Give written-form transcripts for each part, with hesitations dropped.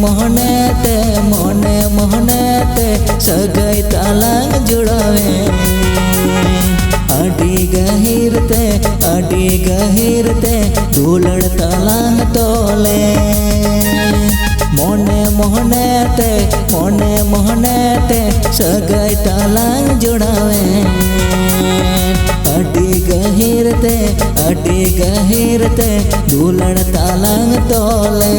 मोहने ते सगाई तालांग जुड़ावे आडी गहीर ते दुलड़ तालांग तोले मोहने ते सगाई तालांग जुड़ावे आडी गहीर ते दुलड़ तालांग तोले।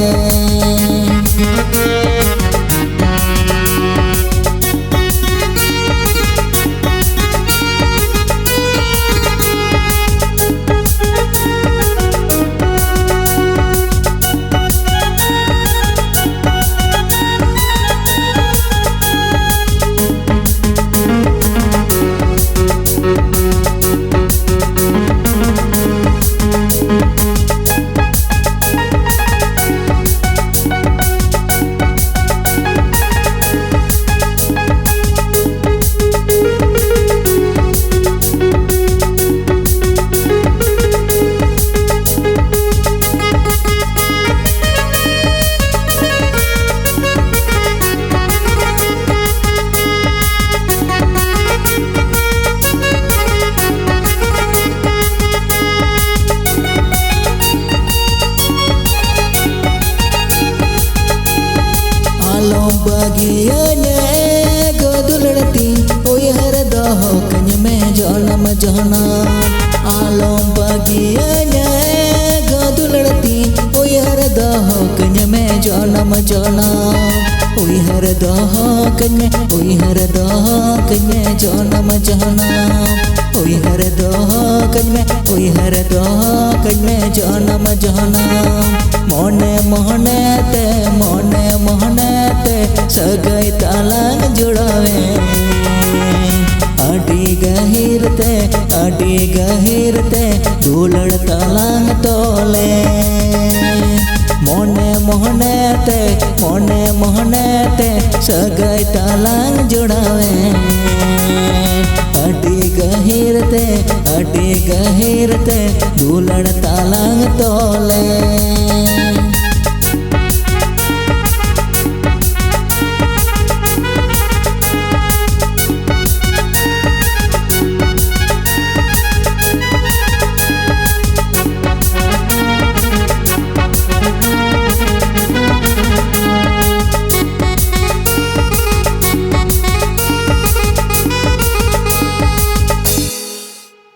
बागियाने गोदुलड़ती ओहर दहो कन्य में जनम जना आलम बागियाने गोदुलड़ती ओहर दहो कन्य में जनम जना ओहर दहो कन्य जनम जना ओहर दहो कन्य जनम जना मोहने ते सगाई तालांग जुड़ावे आडी गहीर ते दुलड़ तालांग तोले मोहने ते सगाई तालांग जुड़ावे आडी गहीर ते दुलड़ तालांग तोले।